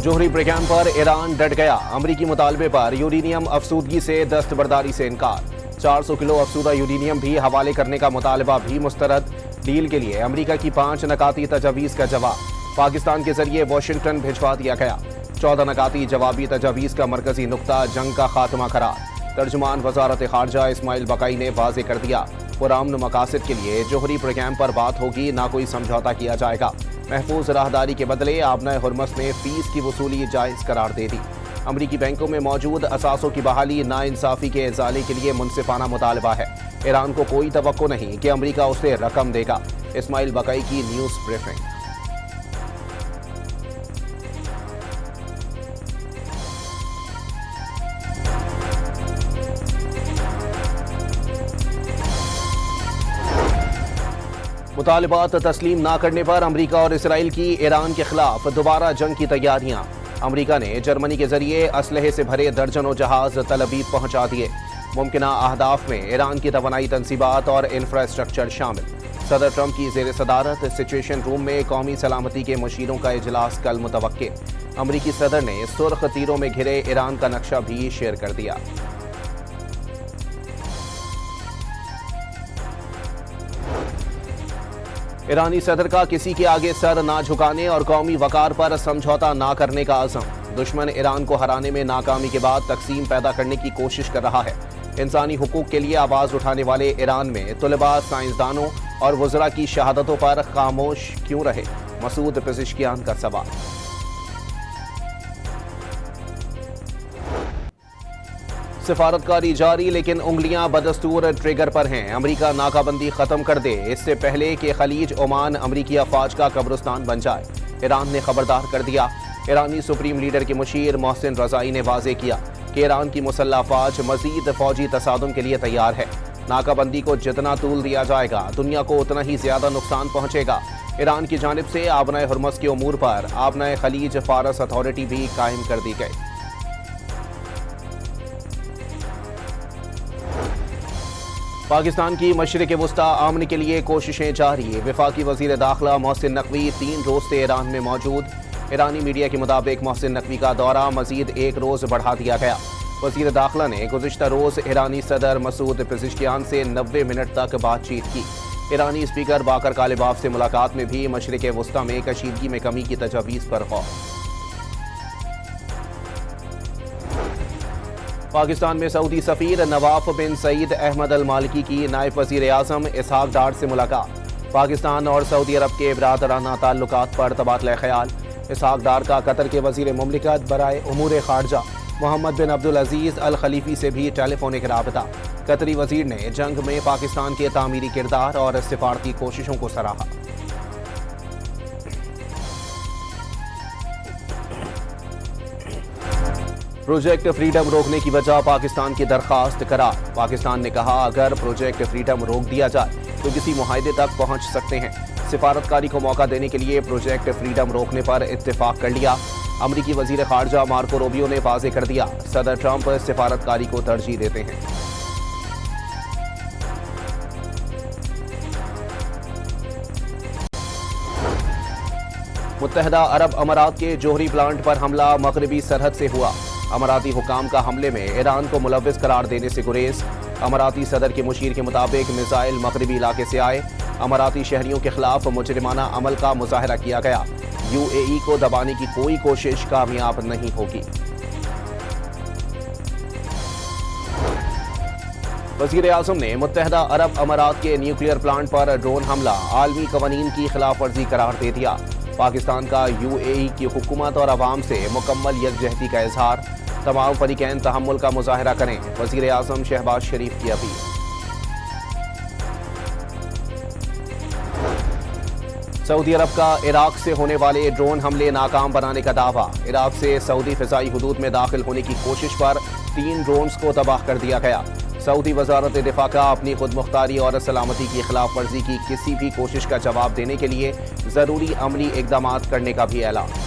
जोहरी programme पर Iran डट गया। अमरीकी मुतालबे पर यूरेनियम अफसूदगी से दस्तबरदारी से इनकार। 400 किलो अफसूदा यूरेनियम भी हवाले करने का मुतालबा भी मुस्तरद। डील के लिए अमरीका की 5 नकाती तजावीज़ का जवाब पाकिस्तान के जरिए वाशिंगटन भिजवा दिया गया। 14 नकाती जवाबी तजावीज़ का मरकजी नुक्ता जंग का खात्मा करार। तर्जुमान वजारत खारजा इस्माइल बकाई ने वाजे कर दिया, पुरामन मकासद के लिए जोहरी प्रोग्राम पर बात होगी, ना कोई समझौता किया जाएगा। महफूज राहदारी के बदले आबना हुर्मस ने फीस की वसूली जायज़ करार दे दी। अमरीकी बैंकों में मौजूद असासों की बहाली नाइंसाफी के इजाले के लिए मुनसिफाना मुतालबा है। ईरान को कोई तवक्को नहीं कि अमरीका उसे रकम देगा। इस्माइल बकाई की न्यूज़ ब्रीफिंग। मुतालिबात तस्लीम ना करने पर अमरीका और इसराइल की ईरान के खिलाफ दोबारा जंग की तैयारियां। अमरीका ने जर्मनी के जरिए असलहे से भरे दर्जनों जहाज तल अवीव पहुंचा दिए। मुमकिना अहदाफ में ईरान की तवानाई तनसीबात और इंफ्रास्ट्रक्चर शामिल। सदर ट्रंप की जेर सदारत सिचुएशन रूम में कौमी सलामती के मुशीरों का इजलास कल मुतवक्के। अमरीकी सदर ने सुर्ख तीरों में घिरे ईरान का नक्शा भी शेयर कर दिया। ईरानी सदर का किसी के आगे सर ना झुकाने और कौमी वकार पर समझौता ना करने का अज़म। दुश्मन ईरान को हराने में नाकामी के बाद तकसीम पैदा करने की कोशिश कर रहा है। इंसानी हुकूक के लिए आवाज़ उठाने वाले ईरान में तुलबा, साइंसदानों और वज़रा की शहादतों पर खामोश क्यों रहे? मसूद पेज़ेश्कियान का सवाल। सिफारतकारी जारी, लेकिन उंगलियां बदस्तूर ट्रिगर पर हैं। अमरीका नाकाबंदी खत्म कर दे, इससे पहले कि खलीज ओमान अमरीकी अफवाज का कब्रिस्तान बन जाए। ईरान ने खबरदार कर दिया। ईरानी सुप्रीम लीडर के मुशीर मोहसिन रजाई ने वाजे किया कि ईरान की मुसल्लह अफवाज मजीद फौजी तसादुम के लिए तैयार है। नाकाबंदी को जितना तूल दिया जाएगा, दुनिया को उतना ही ज्यादा नुकसान पहुंचेगा। ईरान की जानिब से आबना हुर्मस के उमूर पर आबना खलीज फारस अथॉरिटी भी कायम कर दी गई। पाकिस्तान की मशरिक़ वुस्ता अमन के लिए कोशिशें जारी। वफाकी वज़ीर दाखिला मोहसिन नकवी 3 रोज़ से ईरान में मौजूद। ईरानी मीडिया के मुताबिक मोहसिन नकवी का दौरा मजीद 1 रोज़ बढ़ा दिया गया। वज़ीर दाखिला ने गुज़िश्ता रोज़ ईरानी सदर मसूद पेज़ेश्कियान से 90 मिनट तक बातचीत की। ईरानी स्पीकर बाकर कालिबाफ से मुलाकात में भी मशरिक़ वुस्ता में कशीदगी में कमी की तजवीज़ पर गौर। पाकिस्तान में सऊदी सफ़ीर नवाफ बिन सईद अहमद अल मालिकी की नायब वज़ीर आज़म इसहाक डार से मुलाकात। पाकिस्तान और सऊदी अरब के बिरादराना ताल्लुकात पर तबादला ख्याल। इसहाक डार का कतर के वज़ीर मुमलिकत बराए उमूर खारजा मोहम्मद बिन अब्दुल अजीज़ अल खलीफी से भी टेलीफोनिक राबता। कतरी वज़ीर ने जंग में पाकिस्तान के तामीरी किरदार और सिफारती कोशिशों को सराहा। प्रोजेक्ट फ्रीडम रोकने की वजह पाकिस्तान की दरखास्त करार। पाकिस्तान ने कहा, अगर प्रोजेक्ट फ्रीडम रोक दिया जाए तो किसी मुआहदे तक पहुंच सकते हैं। सिफारतकारी को मौका देने के लिए प्रोजेक्ट फ्रीडम रोकने पर इत्तेफाक कर लिया। अमरीकी वजीर खारजा मार्को रूबियो ने वाजे कर दिया, सदर ट्रंप सिफारतकारी को तरजीह देते हैं। मुत्तहदा अरब अमारात के जोहरी प्लांट पर हमला मगरबी सरहद से हुआ। अमाराती हुकाम का हमले में ईरान को मुलव्विस करार देने से गुरेज। अमाराती सदर के मुशीर के मुताबिक मिसाइल मगरबी इलाके से आए। अमाराती शहरियों के खिलाफ मुजरिमाना अमल का मुजाहरा किया गया। यूएई को दबाने की कोई कोशिश कामयाब नहीं होगी। वज़ीर आज़म ने मुत्तहदा अरब अमारात के न्यूक्लियर प्लांट पर ड्रोन हमला आलमी कवानीन की खिलाफ वर्जी करार दे दिया। पाकिस्तान का यूएई की हुकूमत और अवाम से मुकम्मल यकजहती का इजहार। तमाम फरीकैन तहम्मुल का मुजाहरा करें, वज़ीर आज़म शहबाज शरीफ की अपील। सऊदी अरब का इराक से होने वाले ड्रोन हमले नाकाम बनाने का दावा। इराक से सऊदी फ़िज़ाई हुदूद में दाखिल होने की कोशिश पर 3 ड्रोन्स को तबाह कर दिया गया। सऊदी वज़ारत दिफा का अपनी खुद मुख्तारी और सलामती की खिलाफ वर्जी की किसी भी कोशिश का जवाब देने के लिए ज़रूरी अमली इक़दाम करने का भी ऐलान।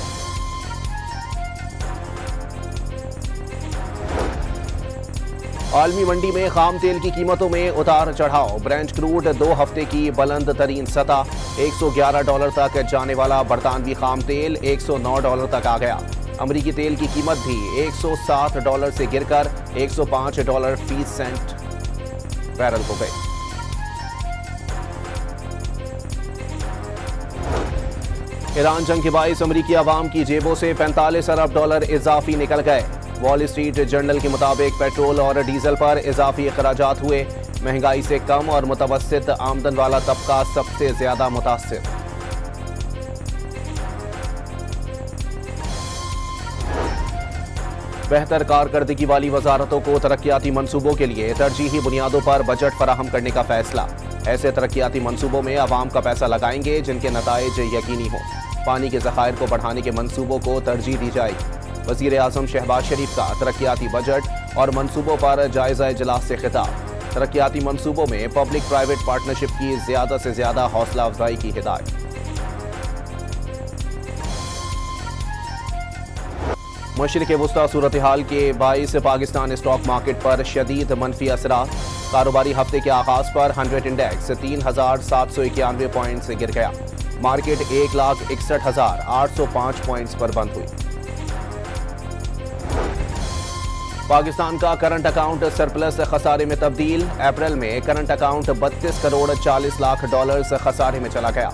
आलमी मंडी में खाम तेल की कीमतों में उतार चढ़ाव। ब्रेंट क्रूड 2 हफ्ते की बुलंद तरीन सतह $111 तक जाने वाला बरतानवी खाम तेल $109 तक आ गया। अमरीकी तेल की कीमत भी $107 से गिरकर $105 फी सेंट बैरल हो गई। ईरान जंग के बाइस अमरीकी अवाम की जेबों से $45 अरब इजाफी निकल गए। वॉल स्ट्रीट जर्नल के मुताबिक पेट्रोल और डीजल पर इजाफी अखराजात हुए। महंगाई से कम और मुतवस्सित आमदन वाला तबका सबसे ज्यादा मुतासिर। बेहतर कारकर्दगी वाली वजारतों को तरक्याती मंसूबों के लिए तरजीही बुनियादों पर बजट फराहम करने का फैसला। ऐसे तरक्याती मंसूबों में आवाम का पैसा लगाएंगे जिनके नताइज यकीनी हो। पानी के ज़खायर को बढ़ाने के मंसूबों को तरजीह दी जाएगी। वज़ीर आज़म शहबाज शरीफ का तरक्याती बजट और मंसूबों पर जायज़ा इजलास से खिताब। तरक्याती मंसूबों में पब्लिक प्राइवेट पार्टनरशिप की ज़्यादा से ज़्यादा हौसला अफजाई की हिदायत। मशरिक़ वुस्ता सूरत हाल के बाइस पाकिस्तान स्टॉक मार्केट पर शदीद मनफी असरात। कारोबारी हफ्ते के आगाज पर 100 इंडेक्स 3,791 पॉइंट्स गिर गया। मार्केट 1,61,805 पॉइंट्स पर बंद हुई। पाकिस्तान का करंट अकाउंट सरप्लस खसारे में तब्दील। अप्रैल में करंट अकाउंट $32 करोड़ 40 लाख खसारे में चला गया,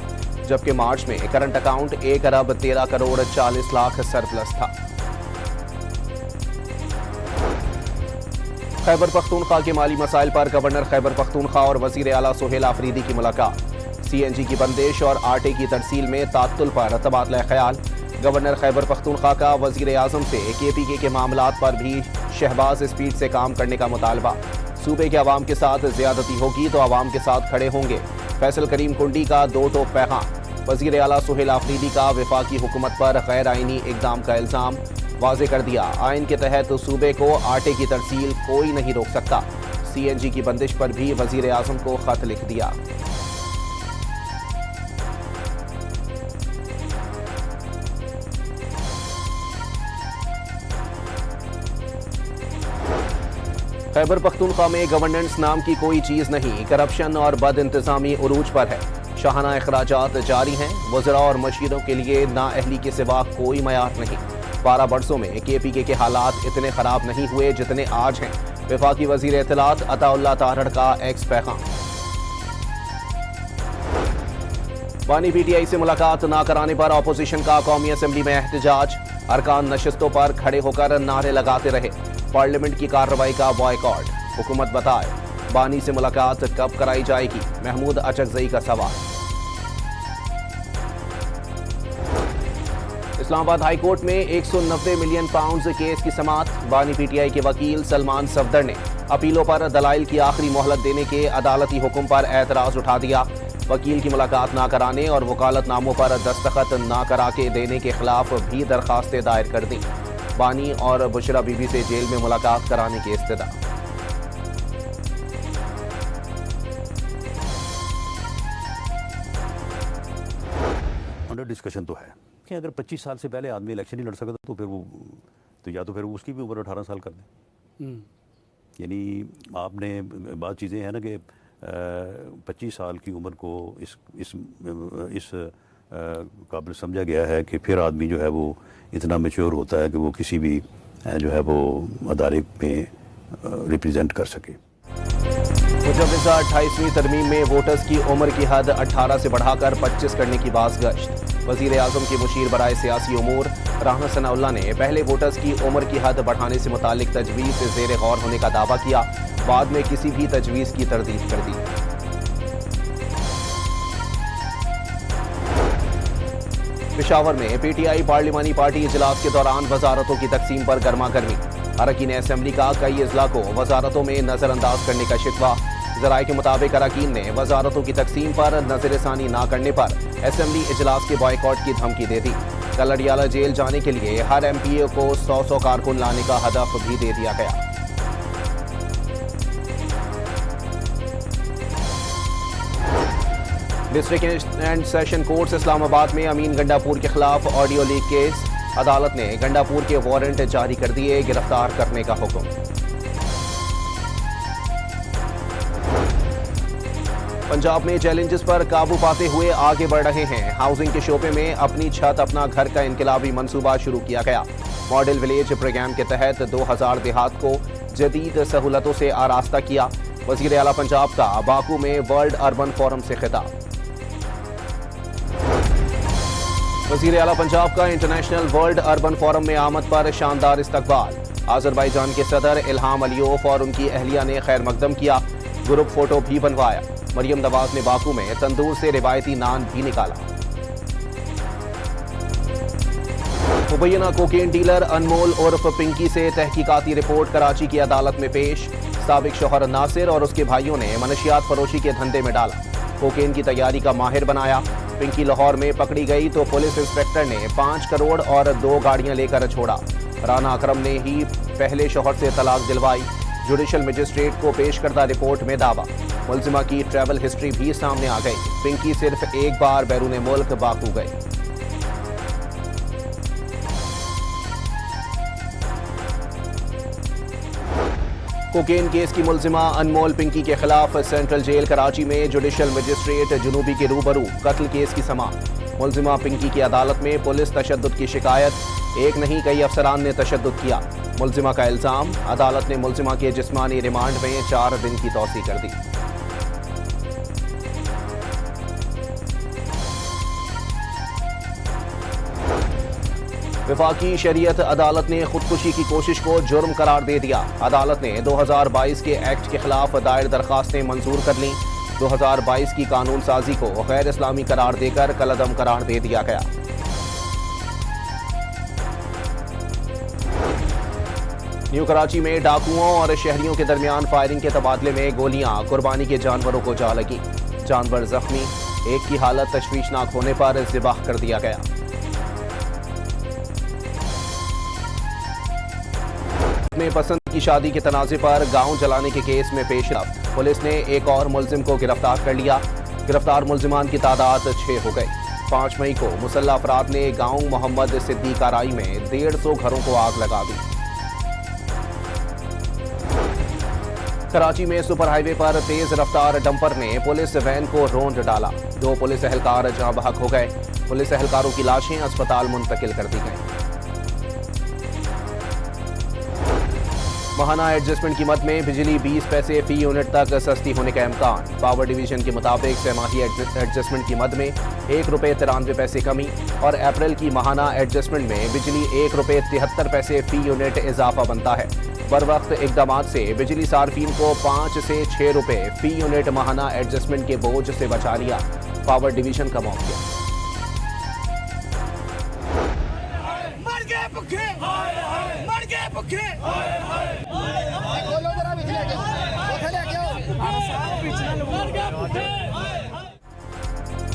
जबकि मार्च में करंट अकाउंट 1 अरब 13 करोड़ 40 लाख सरप्लस था। खैबर पख्तूनख्वा के माली मसाइल पर गवर्नर खैबर पख्तूनख्वा और वजीर आला सोहेल आफरीदी की मुलाकात। CNG की बंदिश और आटे की तरसील में तात्तुल पर तबादला ख्याल। गवर्नर खैबर पख्तूनख्वा का वजीर आजम से KPK के मामलात पर भी शहबाज स्पीड से काम करने का मुतालबा। सूबे के अवाम के साथ ज्यादती होगी तो अवाम के साथ खड़े होंगे। फैसल करीम कुंडी का दो टोक पैगाम। वजीर आला सोहेल आफरीदी का वफाकी हुकूमत पर गैर आइनी इकदाम का इल्जाम। वाज़े कर दिया, आइन के तहत सूबे को आटे की तरसील कोई नहीं रोक सकता। CNG की बंदिश पर भी वजीर आजम को खत लिख दिया। खैबर पख्तूनख्वा में गवर्नेंस नाम की कोई चीज नहीं। करप्शन और बद इंतजामी उरूज पर है। शाहाना अखराजात जारी हैं। वज़रा और मशीरों के लिए नाअहली के सिवा कोई मयार नहीं। 12 बरसों में KPK के हालात इतने खराब नहीं हुए जितने आज हैं। वफाकी वजीर इत्तलात अताउल्लाह तारड़ का एक्स पैगाम। बानी PTI से मुलाकात ना कराने पर अपोजिशन का कौमी असम्बली में एहतजाज। अरकान नशिस्तों पर खड़े होकर नारे लगाते रहे। पार्लियामेंट की कार्रवाई का बॉयकॉट। हुकूमत बताए बानी से मुलाकात कब कराई जाएगी, महमूद अचकजई का सवाल। इस्लामाबाद हाई कोर्ट में 190 मिलियन पाउंड केस की समाअत। बानी PTI के वकील सलमान सफदर ने अपीलों पर दलाइल की आखिरी मोहलत देने के अदालती हुक्म पर एतराज उठा दिया। वकील की मुलाकात ना कराने और वकालतनामों पर दस्तखत ना करा के देने के खिलाफ भी दरखास्तें दायर कर दी। बानी और बुशरा बीबी से जेल में मुलाकात कराने की इस्तदा। अंडर डिस्कशन तो है कि अगर 25 साल से पहले आदमी इलेक्शन नहीं लड़ सकता तो फिर वो या तो फिर उसकी भी उम्र 18 साल कर दें। यानी आपने बात चीज़ें हैं ना कि 25 साल की उम्र को इस काबिल समझा गया है कि फिर आदमी जो है वो इतना मैच्योर होता है कि वो किसी भी जो है वो अदारे में रिप्रेजेंट कर सके। मुजव्वज़ा 28वीं तरमीम में वोटर्स की उम्र की हद 18 से बढ़ाकर 25 करने की बाज़गश्त। वज़ीर आज़म के मुशीर बराए सियासी उमूर राना सनाउल्लाह ने पहले वोटर्स की उम्र की हद बढ़ाने से मुतालिक तजवीज़ से ज़ेर गौर होने का दावा किया, बाद में किसी भी तजवीज़ की तरदीद कर दी। पेशावर में PTI पार्लिमानी पार्टी इजलास के दौरान वजारतों की तकसीम पर गर्मा गर्मी। अरकान असम्बली का कई अजला को वजारतों में नजरअंदाज करने का शिकवा। ज़राए के मुताबिक अरकान ने वजारतों की तकसीम पर नजरसानी ना करने पर असम्बली इजलास के बॉयकॉट की धमकी दे दी। कल अडियाला जेल जाने के लिए हर MPA को 100 कारकुन लाने का हदफ भी दे दिया गया। District and session court Islamabad में अमीन गंडापुर के खिलाफ ऑडियो लीक केस। अदालत ने गंडापुर के वारंट जारी कर दिए, गिरफ्तार करने का हुक्म। पंजाब में चैलेंजेस पर काबू पाते हुए आगे बढ़ रहे हैं। हाउसिंग के शोबे में अपनी छत अपना घर का इनकलाबी मंसूबा शुरू किया गया। मॉडल विलेज प्रोग्राम के तहत 2000 देहात को जदीद सहूलतों से आरास्ता किया। वज़ीर आला पंजाब का बाकू में वर्ल्ड अर्बन फोरम से खिताब। वज़ीर आला पंजाब का इंटरनेशनल वर्ल्ड अर्बन फोरम में आमद पर शानदार इस्तकबाल। आज़रबाईजान के सदर इल्हाम अलीयोफ और उनकी अहलिया ने खैर मकदम किया। ग्रुप फोटो भी बनवाया। मरियम नवाज ने बाकू में तंदूर से रिवायती नान भी निकाला। मुबैना कोकेन डीलर अनमोल उर्फ पिंकी से तहकीकाती रिपोर्ट कराची की अदालत में पेश। साबिक शौहर नासिर और उसके भाइयों ने मनशियात फरोशी के धंधे में डाला। कोकेन की तैयारी का माहिर बनाया। पिंकी लाहौर में पकड़ी गई तो पुलिस इंस्पेक्टर ने 5 करोड़ और 2 गाड़ियां लेकर छोड़ा। राना अकरम ने ही पहले शौहर से तलाक दिलवाई। जुडिशल मजिस्ट्रेट को पेश करदा रिपोर्ट में दावा। मुलजिमा की ट्रैवल हिस्ट्री भी सामने आ गई। पिंकी सिर्फ एक बार बैरून मुल्क बाकू गई। कोकेन केस की मुलजिमा अनमोल पिंकी के खिलाफ सेंट्रल जेल कराची में जुडिशल मजिस्ट्रेट जुनूबी के रूबरू कत्ल केस की समाअत। मुलजिमा पिंकी की अदालत में पुलिस तशद्दुद की शिकायत। एक नहीं कई अफसरान ने तशद्दुद किया। मुलजिमा का इल्जाम। अदालत ने मुलजिमा के जिस्मानी रिमांड में 4 दिन की तौसीह कर दी। वफाकी शरीयत अदालत ने खुदकुशी की कोशिश को जुर्म करार दे दिया। अदालत ने 2022 के एक्ट के खिलाफ दायर दरखास्तें मंजूर कर लीं। 2022 की कानून साजी को गैर इस्लामी करार देकर कलअदम करार दे दिया गया। न्यू कराची में डाकुओं और शहरियों के दरमियान फायरिंग के तबादले में गोलियां कुर्बानी के जानवरों को जा लगी। जानवर जख्मी। एक की हालत तशवीशनाक होने पर ज़िबाह कर दिया गया। में पसंद की शादी के तनाज़े पर गांव जलाने के केस में पेशरफ्त। पुलिस ने एक और मुलजिम को गिरफ्तार कर लिया। गिरफ्तार मुलजिमान की तादाद 6 हो गई। 5 मई को मुसल्ला अफराद ने गांव मोहम्मद सिद्दीक आराई में 150 घरों को आग लगा दी। कराची में सुपर हाईवे पर तेज रफ्तार डंपर ने पुलिस वैन को रौंद डाला। 2 पुलिस एहलकार जहां बहक हो गए। पुलिस एहलकारों की लाशें अस्पताल मुंतकिल कर दी गईं। माहाना एडजस्टमेंट कीमत में बिजली 20 पैसे फी यूनिट तक सस्ती होने का इम्कान। पावर डिवीजन के मुताबिक छमाही एडजस्टमेंट कीमत में 1 रुपये 93 पैसे कमी और अप्रैल की माहाना एडजस्टमेंट में बिजली 1 रुपये 73 पैसे फी यूनिट इजाफा बनता है। बर वक्त इकदामात से बिजली सार्फिन को 5 से 6 रुपये फी यूनिट माहाना एडजस्टमेंट के बोझ से बचा लिया। पावर डिवीजन का मौक़िफ़।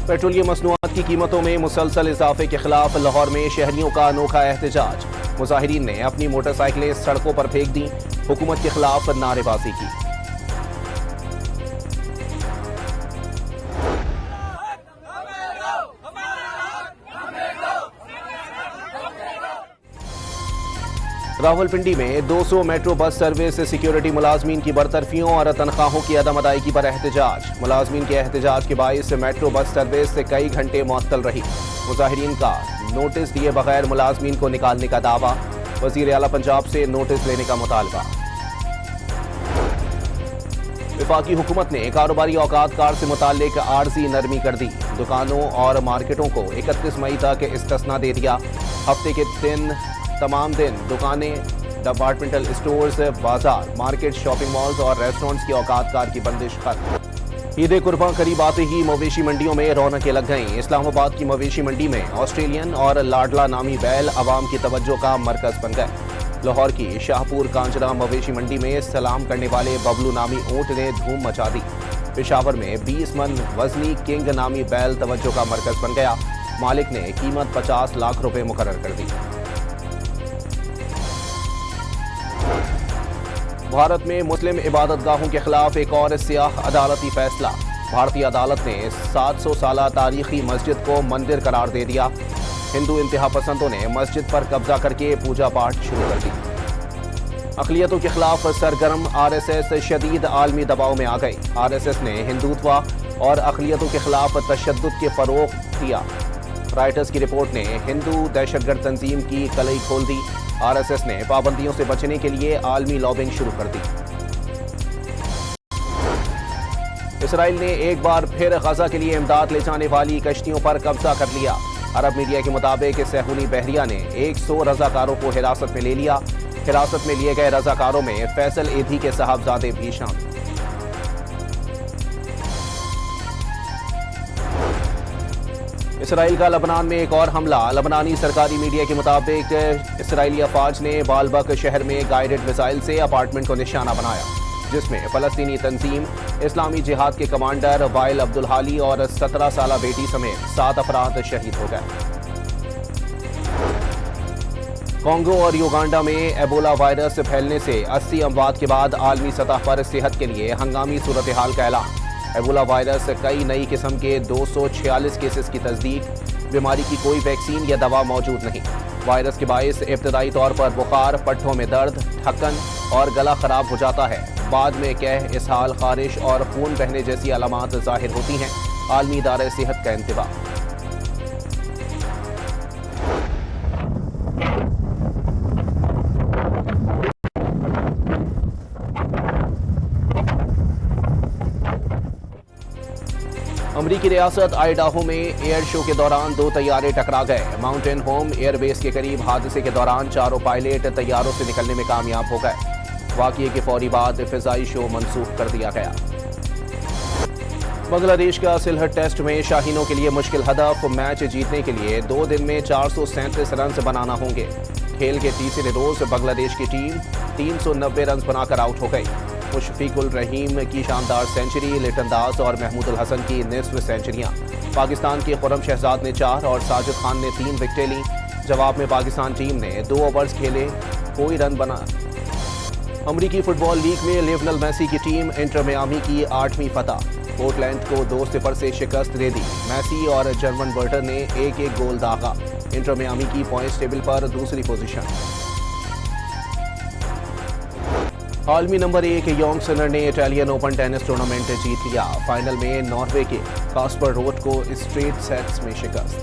पेट्रोलियम मसनूआत की कीमतों में मुसलसल इजाफे के खिलाफ लाहौर में शहरियों का अनोखा एहतजाज। मुजाहिरीन ने अपनी मोटरसाइकिलें सड़कों पर फेंक दी। हुकूमत के खिलाफ नारेबाजी की। रावलपिंडी में 200 मेट्रो बस सर्विस सिक्योरिटी मुलाजमीन की बरतरफियों और तनख्वाहों की अदम अदायगी पर एहतजाज। मुलाजमीन के एहतजाज के बाइस मेट्रो बस सर्विस कई घंटे मुअत्तल रही। मुजाहिरीन का नोटिस दिए बगैर मुलाजमीन को निकालने का दावा। वज़ीर आला पंजाब से नोटिस लेने का मुतालबा। वफाकी हुकूमत ने कारोबारी औकात कार से मुताल्लिक आर्जी नरमी कर दी। दुकानों और मार्केटों को 31 मई तक इस्तिस्ना दे दिया। हफ्ते के तमाम दिन दुकानें, डिपार्टमेंटल स्टोर्स, बाजार, मार्केट, शॉपिंग मॉल्स और रेस्टोरेंट्स की औकात कार की बंदिश खत्म। ईद कुर्बान करीब आते ही मवेशी मंडियों में रौनकें लग गईं। इस्लामाबाद की मवेशी मंडी में ऑस्ट्रेलियन और लाडला नामी बैल अवाम की तवज्जो का मरकज बन गए। लाहौर की शाहपुर कांजरा मवेशी मंडी में सलाम करने वाले बबलू नामी ऊंट ने धूम मचा दी। पेशावर में 20 मन वजनी किंग नामी बैल तवज्जो का मरकज बन गया। मालिक ने कीमत 50 लाख रुपए मुकर्रर कर दी। भारत में मुस्लिम इबादतगाहों के खिलाफ एक और सियाह अदालती फैसला। भारतीय अदालत ने 700 साला तारीखी मस्जिद को मंदिर करार दे दिया। हिंदू इंतहा पसंदों ने मस्जिद पर कब्जा करके पूजा पाठ शुरू कर दी। अक़लियतों के खिलाफ सरगर्म आरएसएस शदीद आलमी दबाव में आ गई। आरएसएस ने हिंदुत्व और अक़लियतों के खिलाफ तशद्दुद के फ़रोग़ दिया। राइटर्स की रिपोर्ट ने हिंदू दहशतगर्द तंजीम की कलई खोल दी। आरएसएस ने पाबंदियों से बचने के लिए आलमी लॉबिंग शुरू कर दी। इसराइल ने एक बार फिर गजा के लिए इमदाद ले जाने वाली कश्तियों पर कब्जा कर लिया। अरब मीडिया के मुताबिक सहूनी बहरिया ने 100 रजाकारों को हिरासत में ले लिया। हिरासत में लिए गए रजाकारों में फैसल एधी के साहबजादे भी शामिल। इसराइल का लबनान में एक और हमला। लबनानी सरकारी मीडिया के मुताबिक इसराइली अफवाज ने बालबक शहर में गाइडेड मिसाइल से अपार्टमेंट को निशाना बनाया, जिसमें फलस्तीनी तंजीम इस्लामी जिहाद के कमांडर वाइल अब्दुल हाली और 17 साला बेटी समेत 7 अफराद शहीद हो गए। कांगो और युगांडा में एबोला वायरस फैलने से 80 अमवात के बाद आलमी सतह पर सेहत के लिए हंगामी सूरत हाल का ऐलान। एबोला वायरस कई नई किस्म के 246 केसेस की तस्दीक। बीमारी की कोई वैक्सीन या दवा मौजूद नहीं। वायरस के बायस इब्तदाई तौर पर बुखार, पट्ठों में दर्द, ढक्कन और गला खराब हो जाता है। बाद में कह, इसहाल, खारिश और खून बहने जैसी अलामात जाहिर होती हैं। आलमी इदारे सेहत का इंतबाह। अमरीकी रियासत आइडाहो में एयर शो के दौरान 2 तैयारे टकरा गए। माउंटेन होम एयरबेस के करीब हादसे के दौरान 4 पायलट तैयारों से निकलने में कामयाब हो गए। वाक़ये के फौरी बाद फिजाई शो मंसूख कर दिया गया। बांग्लादेश का सिलहट टेस्ट में शाहीनों के लिए मुश्किल हदफ। मैच जीतने के लिए 2 दिन में 437 रन बनाना होंगे। खेल के तीसरे रोज बांग्लादेश की टीम 390 रन बनाकर आउट हो गई। मुशफिकुल रहीम की शानदार सेंचुरी, लिटन दास और महमूदुल हसन की निस्फ सेंचुरियां। पाकिस्तान के खुरम शहजाद ने 4 और साजिद खान ने 3 विकेटें लीं। जवाब में पाकिस्तान टीम ने 2 ओवर्स खेले, कोई रन बना। अमरीकी फुटबॉल लीग में लियोनेल मेसी की टीम इंटर मियामी की 8वीं फतह। पोर्टलैंड को 2-0 से शिकस्त दे दी। मेसी और जर्मन बर्टर ने 1-1 गोल दागा। इंटर मियामी की पॉइंट्स टेबल पर दूसरी पोजीशन। आलमी नंबर 1 योंग सिनर ने इटालियन ओपन टेनिस टूर्नामेंट जीत लिया। फाइनल में नॉर्वे के कास्पर रोथ को स्ट्रेट सेट्स में शिकस्त।